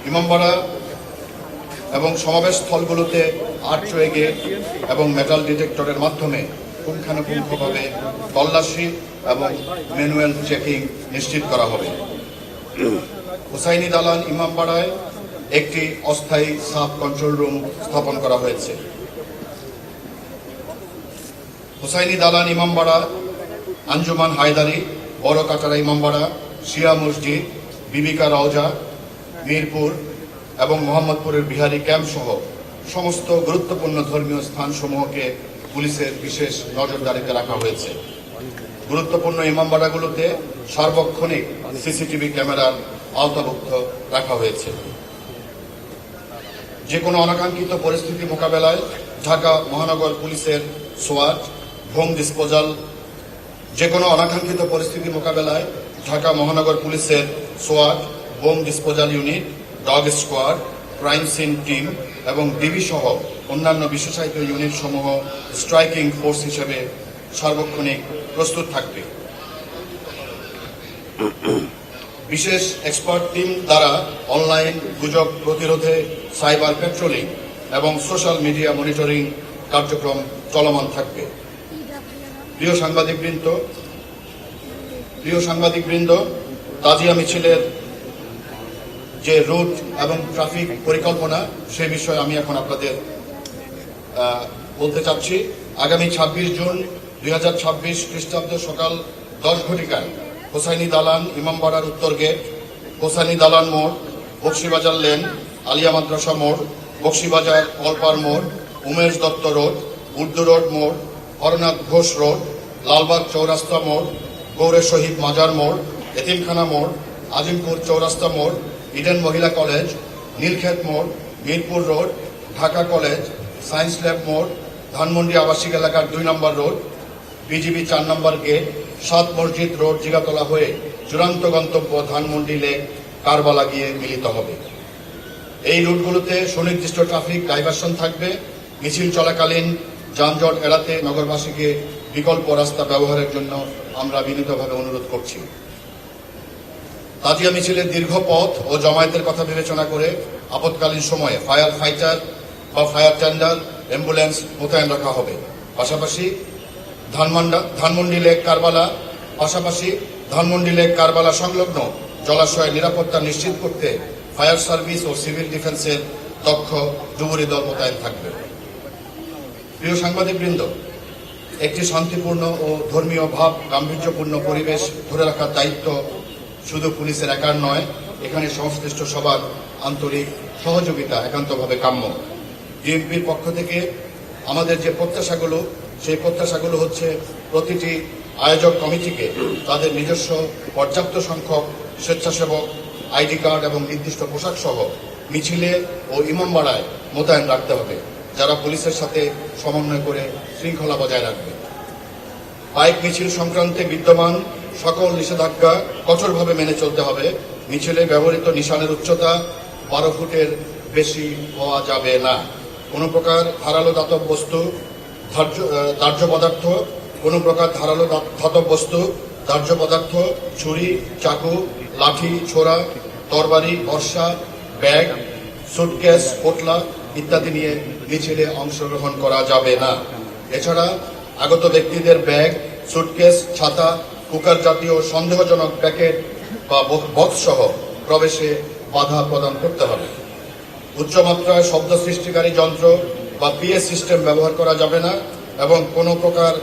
ইমামবাড়া এবং সমাবেশ স্থলগুলোতে archway gate এবং মেটাল ডিটেক্টরের মাধ্যমে পুঙ্খানুপুঙ্খভাবে তল্লাশি এবং ম্যানুয়াল চেকিং নিশ্চিত করা হবে। হুসাইনি দালান ইমামবাড়ায় একটি অস্থায়ী সাব কন্ট্রোল রুম স্থাপন করা হয়েছে। হুসাইনি দালান ইমামবাড়া, আঞ্জুমান হায়দারি, বড় কাটারা ইমামবাড়া, শিয়া মসজিদ, বিবিকা রওজা, মিরপুর এবং মোহাম্মদপুরের বিহারি ক্যাম্প সহ সমস্ত গুরুত্বপূর্ণ ধর্মীয় স্থানসমূহকে পুলিশের বিশেষ নজরদারিতে রাখা হয়েছে। গুরুত্বপূর্ণ ইমামবাড়াগুলোতে সার্বক্ষণিক সিসিটিভি ক্যামেরার আওতাভুক্ত রাখা হয়েছে। যে কোনো অনাকাঙ্ক্ষিত পরিস্থিতি মোকাবেলায় ঢাকা মহানগর পুলিশের সোয়াট, হোম ডিসপোজাল যে কোনো অনাকাঙ্ক্ষিত পরিস্থিতি মোকাবেলায় ঢাকা মহানগর পুলিশের সোয়াট, bomb disposal unit, dog squad, crime scene team এবং ডিবি সহ অন্যান্য বিশেষায়িত ইউনিট সমূহ স্ট্রাইকিং ফোর্স হিসেবে সার্বক্ষণিক প্রস্তুত থাকবে। বিশেষ এক্সপার্ট টিম দ্বারা অনলাইন গুজব প্রতিরোধে সাইবার পেট্রোলিং এবং সোশ্যাল মিডিয়া মনিটরিং কার্যক্রম চলমান থাকবে। প্রিয় সাংবাদিকবৃন্দ, তাজিয়া মিছিলের যে রুট এবং ট্রাফিক পরিকল্পনা সে বিষয়ে আমি এখন আপনাদের বলতে চাচ্ছি। আগামী 26 জুন 2026 খ্রিস্টাব্দ সকাল 10 ঘটিকায় হোসাইনি দালান ইমামবাড়ার উত্তর গেট, হোসাইনি দালান মোড়, বক্সিবাজার লেন, আলিয়া মাদ্রাসা মোড়, বক্সিবাজার কলপার মোড়, উমেশ দত্ত রোড, উর্দু রোড মোড়, হরনাথ ঘোষ রোড, লালবাগ চৌরাস্তা মোড়, গৌরে শহীদ মাজার মোড়, এতিমখানা মোড়, আজিমপুর চৌরাস্তা মোড়, ইডেন মহিলা কলেজ, নীলক্ষেত মোড়, Mirpur road, Dhaka college, science lab মোড়, ধানমন্ডি আবাসিক এলাকার 2 নম্বর রোড, বিজিবি 4 নম্বর গেট, 7 মসজিদ রোড জিগাতলা হয়ে চূড়ান্ত গন্তব্য ধানমন্ডি লেক কারবালা গিয়ে মিলিত হবে। এই রুটগুলোতে সুনির্দিষ্ট ট্রাফিক ডাইভারশন থাকবে। মিছিল চলাকালীন যানজট এড়াতে নগরবাসীকে বিকল্প রাস্তা ব্যবহারের জন্য আমরা বিনীতভাবে অনুরোধ করছি। তাজিয়া মিছিলের দীর্ঘ পথ ও জমায়েতের কথা বিবেচনা করে আপৎকালীন সময়ে ফায়ার ফাইটার বা ফায়ার টেন্ডার, অ্যাম্বুলেন্স মোতায়েন রাখা হবে। পাশাপাশি ধানমন্ডি লেক কারবালা সংলগ্ন জলাশয়ের নিরাপত্তা নিশ্চিত করতে ফায়ার সার্ভিস ও সিভিল ডিফেন্সের দক্ষ ডুবুরি দল মোতায়েন থাকবে। প্রিয় সাংবাদিকবৃন্দ, একটি শান্তিপূর্ণ ও ধর্মীয় ভাব গাম্ভীর্যপূর্ণ পরিবেশ ধরে রাখার দায়িত্ব শুধু পুলিশের একার নয়, এখানে সংশ্লিষ্ট সবার আন্তরিক সহযোগিতা একান্তভাবে কাম্য। ডিএমপির পক্ষ থেকে আমাদের যে প্রত্যাশাগুলো, সেই প্রত্যাশাগুলো হচ্ছে প্রতিটি আয়োজক কমিটিকে তাদের নিজস্ব পর্যাপ্ত সংখ্যক স্বেচ্ছাসেবক, আইডি কার্ড এবং নির্দিষ্ট পোশাক সহ মিছিলে ও ইমামবাড়ায় মোতায়েন রাখতে হবে, যারা পুলিশের সাথে সমন্বয় করে শৃঙ্খলা বজায় রাখবে। বাইক মিছিল সংক্রান্তে বিদ্যমান সকল নিষেধাজ্ঞা কঠোরভাবে মেনে চলতে হবে। মিছিলে ব্যবহৃত নিশানের উচ্চতা 12 ফুটের বেশি হওয়া যাবে না। কোনো প্রকার ধারালো ধাতব বস্তু, দাহ্য পদার্থ, কোনো প্রকার ধারালো ধাতব বস্তু, দাহ্য পদার্থ, ছুরি, চাকু, লাঠি, ছোরা, তরবারি, বর্ষা, ব্যাগ, সুটকেস, পোটলা ইত্যাদি নিয়ে মিছিলে অংশগ্রহণ করা যাবে না। এছাড়া আগত ব্যক্তিদের ব্যাগ, সুটকেস, ছাতা, কুকার জাতীয় সন্দেহজনক প্যাকেট বা বক্স সহ প্রবেশে বাধা প্রদান করতে হবে। উচ্চমাত্রায় শব্দ সৃষ্টিকারী যন্ত্র বা পিএ সিস্টেম ব্যবহার করা যাবে না এবং কোনো প্রকার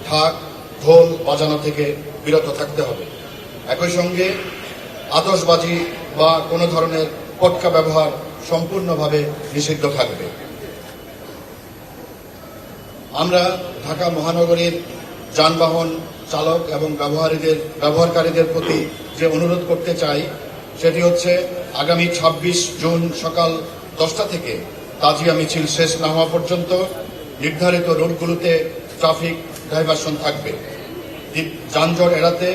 ঢাক, ঢোল বাজানো থেকে বিরত থাকতে হবে। একই সঙ্গে আতশবাজি বা কোনো ধরনের পটকা ব্যবহার সম্পূর্ণভাবে নিষিদ্ধ থাকবে। আমরা ঢাকা মহানগরীর যানবাহন চালক এবং ব্যবহারকারীদের প্রতি যে অনুরোধ করতে চাই সেটি হচ্ছে, আগামী 26 জুন সকাল 10টা থেকে তাজিয়া মিছিল শেষ না হওয়া পর্যন্ত নির্ধারিত রুটগুলোতে ট্রাফিক ডাইভারশন থাকবে। যানজট এড়াতে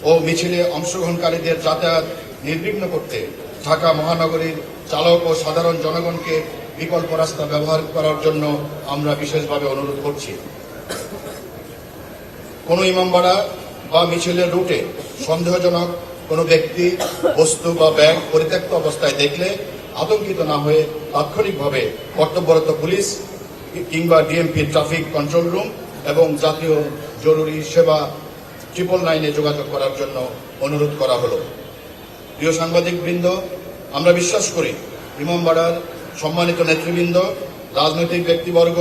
ও মিছিলে অংশগ্রহণকারীদের যাতায়াত নির্বিঘ্ন করতে ঢাকা মহানগরীর চালক ও সাধারণ জনগণকে বিকল্প রাস্তা ব্যবহার করার জন্য আমরা বিশেষভাবে অনুরোধ করছি। কোনো ইমামবাড়া বা মিছিলের রুটে সন্দেহজনক কোনো ব্যক্তি, বস্তু বা ব্যাগ পরিত্যক্ত অবস্থায় দেখলে আতঙ্কিত না হয়ে তাৎক্ষণিকভাবে কর্তব্যরত পুলিশ কিংবা ডিএমপি ট্রাফিক কন্ট্রোল রুম এবং জাতীয় জরুরি সেবা 999 যোগাযোগ করার জন্য অনুরোধ করা হলো। প্রিয় সাংবাদিকবৃন্দ, আমরা বিশ্বাস করি ইমামবাড়ার সম্মানিত নেতৃবৃন্দ, রাজনৈতিক ব্যক্তিবর্গ,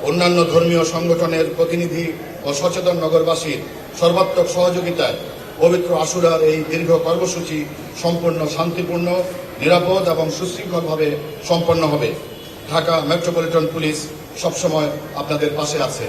অন্যান্য ধর্মীয় সংগঠনের প্রতিনিধি ও সচেতন নগরবাসীর সর্বাত্মক সহযোগিতায় পবিত্র আশুরার এই দীর্ঘ কর্মসূচি সম্পূর্ণ শান্তিপূর্ণ, নিরাপদ এবং সুশৃঙ্খলভাবে সম্পন্ন হবে। ঢাকা মেট্রোপলিটন পুলিশ সবসময় আপনাদের পাশে আছে।